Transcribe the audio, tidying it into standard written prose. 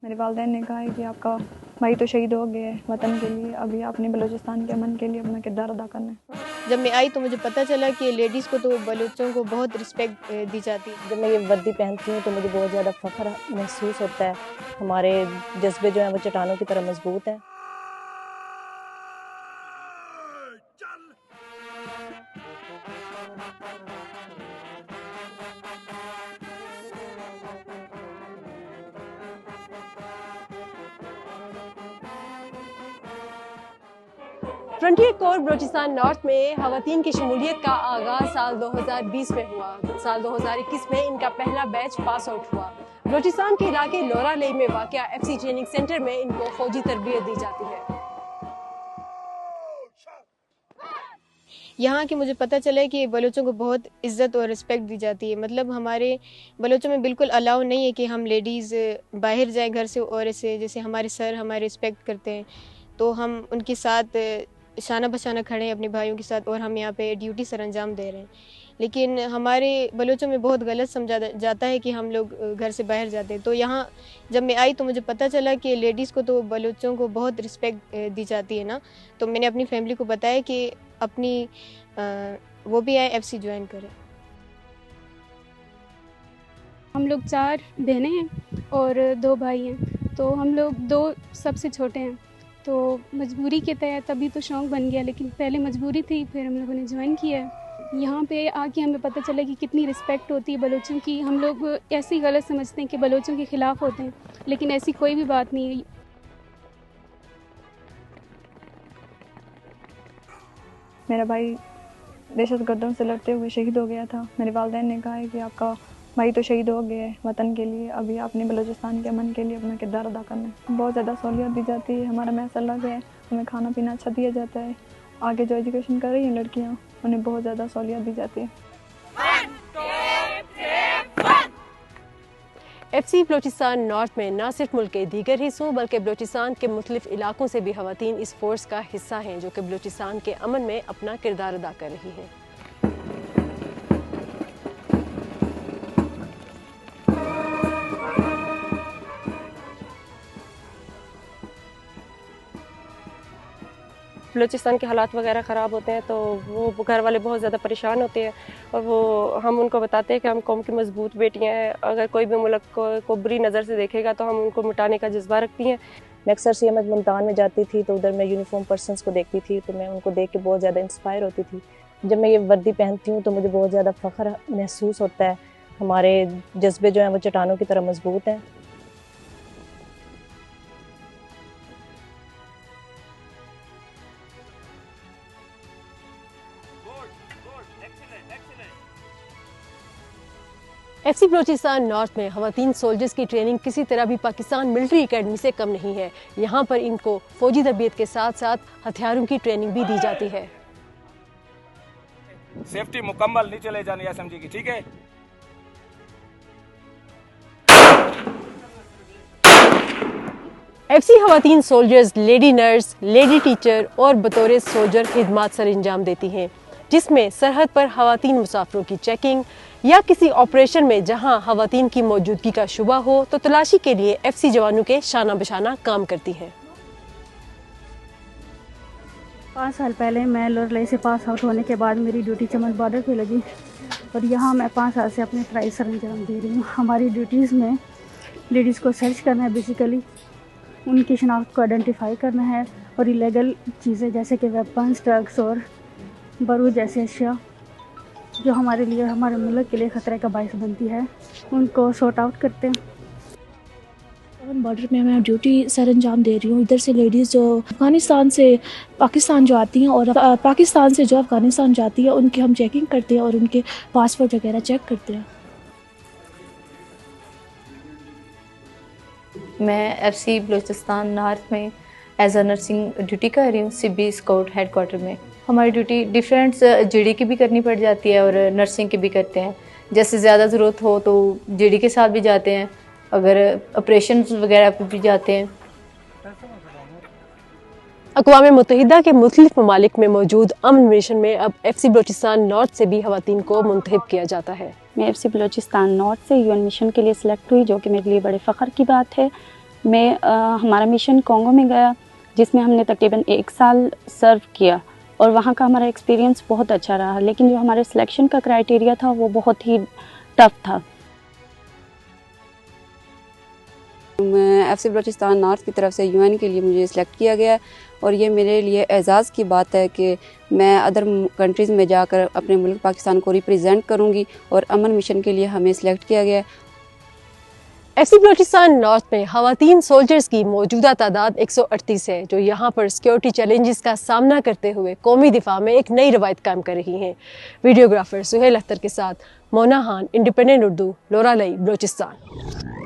मेरे वालिदैन ने कहा है कि आपका भाई तो शहीद हो गया है वतन के लिए, अभी आपने बलूचिस्तान के अमन के लिए अपना किरदार अदा करना है। जब मैं आई तो मुझे पता चला कि लेडीज़ को तो बलूचों को बहुत रिस्पेक्ट दी जाती है। जब मैं ये वर्दी पहनती हूँ तो मुझे बहुत ज़्यादा फ़ख्र महसूस होता है। हमारे जज्बे जो हैं वो चट्टानों की तरह मजबूत हैं। फ्रंटियर कोर बलूचिस्तान नॉर्थ में ख़वातीन की शमूलियत का आगाज़ साल 2020 में हुआ। साल 2021 में इनका पहला बैच पास आउट हुआ। बलूचिस्तान के इलाके लोरा लेई में वाक़िया FC ट्रेनिंग सेंटर में इनको फौजी तरबियत दी जाती है। यहाँ की मुझे पता चला है कि बलूचों को बहुत इज़्ज़त और रिस्पेक्ट दी जाती है। मतलब हमारे बलूचों में बिल्कुल अलाउ नहीं है कि हम लेडीज़ बाहर जाएं घर से और ऐसे जैसे हमारे सर हमारे रिस्पेक्ट करते हैं तो हम उनके साथ शाना बशाना खड़े हैं अपने भाइयों के साथ और हम यहाँ पे ड्यूटी सर अंजाम दे रहे हैं। लेकिन हमारे बलूचों में बहुत गलत समझा जाता है कि हम लोग घर से बाहर जाते हैं। तो यहाँ जब मैं आई तो मुझे पता चला कि लेडीज़ को तो बलूचों को बहुत रिस्पेक्ट दी जाती है ना। तो मैंने अपनी फैमिली को बताया कि अपनी वो भी आए FC ज्वाइन करें। हम लोग 4 बहनें हैं और 2 भाई हैं, तो हम लोग 2 सबसे छोटे हैं। तो मजबूरी के तहत अभी तो शौक़ बन गया, लेकिन पहले मजबूरी थी, फिर हम लोगों ने ज्वाइन किया है। यहाँ पे आके हमें पता चला कि कितनी रिस्पेक्ट होती है बलूचों की। हम लोग ऐसे ही गलत समझते हैं कि बलूचों के ख़िलाफ़ होते हैं, लेकिन ऐसी कोई भी बात नहीं है। मेरा भाई दहशतगर्दों से लड़ते हुए शहीद हो गया था। मेरे वालिदैन ने कहा है कि आपका भाई तो शहीद हो गया है वतन के लिए, अभी आपने बलूचिस्तान के अमन के लिए अपना किरदार अदा करना है। बहुत ज़्यादा सहूलियत दी जाती है, हमारा मैस अलग है, हमें खाना पीना अच्छा दिया जाता है। आगे जो एजुकेशन कर रही हैं लड़कियाँ, उन्हें बहुत ज़्यादा सहूलियत दी जाती है। FC बलूचिस्तान नॉर्थ में न सिर्फ मुल्क के दीगर हिस्सों बल्कि बलूचिस्तान के मुख्तलिफ इलाकों से भी ख़वातीन इस फोर्स का हिस्सा हैं जो कि बलूचिस्तान के अमन में अपना किरदार अदा कर रही हैं। बलूचिस्तान के हालात वगैरह ख़राब होते हैं तो वो घर वाले बहुत ज़्यादा परेशान होते हैं और हम उनको बताते हैं कि हम कौम की मजबूत बेटियां हैं। अगर कोई भी मुल्क को बुरी नज़र से देखेगा तो हम उनको मिटाने का जज्बा रखती हैं। मैं अक्सर सी अहमद मुल्तान में जाती थी तो उधर मैं यूनिफॉर्म पर्सनस को देखती थी तो मैं उनको देख के बहुत ज़्यादा इंस्पायर होती थी। जब मैं ये वर्दी पहनती हूँ तो मुझे बहुत ज़्यादा फ़ख्र महसूस होता है। हमारे जज्बे जो हैं वो चट्टानों की तरह मजबूत हैं। FC बलूचिस्तान नॉर्थ में ख़वातीन सोल्जर्स की ट्रेनिंग किसी तरह भी पाकिस्तान मिलिट्री एकेडमी से कम नहीं है। यहाँ पर इनको फौजी तरबियत के साथ साथ हथियारों की ट्रेनिंग भी दी जाती है। सेफ्टी मुकम्मल नीचे ले जानी SMG की, ठीक है। FC ख़वातीन soldiers lady nurse, lady teacher और बतौर सोल्जर खिदमात सर अंजाम देती हैं, जिसमें सरहद पर ख़वातीन मुसाफिरों की चेकिंग या किसी ऑपरेशन में जहां ख़वातीन की मौजूदगी का शुबा हो तो तलाशी के लिए FC जवानों के शाना बशाना काम करती हैं। 5 साल पहले मैं लोरलाई से पास आउट होने के बाद मेरी ड्यूटी चमन बॉर्डर पे लगी और यहाँ मैं 5 साल से अपने ट्राई सर अंजाम दे रही हूँ। हमारी ड्यूटीज़ में लेडीज़ को सर्च करना है, बेसिकली उनकी शनाख्त को आइडेंटिफाई करना है और इलीगल चीज़ें जैसे कि वेपन्स, ड्रग्स और बारूद जैसी अशिया जो हमारे लिए, हमारे मुल्क के लिए ख़तरे का बायस बनती है, उनको सॉर्ट आउट करते हैं। बॉर्डर में मैं ड्यूटी सर अंजाम दे रही हूँ। इधर से लेडीज़ जो अफ़गानिस्तान से पाकिस्तान जो आती हैं और पाकिस्तान से जो अफ़गानिस्तान जाती है उनकी हम चेकिंग करते हैं और उनके पासपोर्ट वगैरह चेक करते हैं। मैं FC बलूचिस्तान नॉर्थ में एज अ नर्सिंग ड्यूटी कर रही हूँ CB स्काउट हेडक्वार्टर में। हमारी ड्यूटी डिफरेंट GD की भी करनी पड़ जाती है और नर्सिंग की भी करते हैं। जैसे ज़्यादा ज़रूरत हो तो GD के साथ भी जाते हैं, अगर ऑपरेशन वगैरह पे भी जाते हैं। अक़वाम मुत्तहिदा के मुख्तलिफ ममालिक में मौजूद अमन मिशन में अब FC बलूचिस्तान नॉर्थ से भी ख़वातीन को मुंतखब किया जाता है। मैं FC बलूचिस्तान नॉर्थ से UN मिशन के लिए सिलेक्ट हुई, जो कि मेरे लिए बड़े फ़ख्र की बात है। हमारा मिशन कॉन्गो में गया, जिसमें हमने तकरीबन 1 साल सर्व किया और वहाँ का हमारा एक्सपीरियंस बहुत अच्छा रहा। लेकिन जो हमारे सिलेक्शन का क्राइटेरिया था वो बहुत ही टफ था। FC बलूचिस्तान नॉर्थ की तरफ से UN के लिए मुझे सिलेक्ट किया गया और ये मेरे लिए एजाज़ की बात है कि मैं अदर कंट्रीज़ में जाकर अपने मुल्क पाकिस्तान को रिप्रेजेंट करूँगी और अमन मिशन के लिए हमें सिलेक्ट किया गया। FC बलूचिस्तान नॉर्थ में ख़वातीन सोल्जर्स की मौजूदा तादाद 138 है, जो यहाँ पर सिक्योरिटी चैलेंजेस का सामना करते हुए कौमी दिफा में एक नई रवायत कायम कर रही हैं। वीडियोग्राफर सुहेल अख्तर के साथ मोना खान, इंडिपेंडेंट उर्दू, लोरालई, बलूचिस्तान।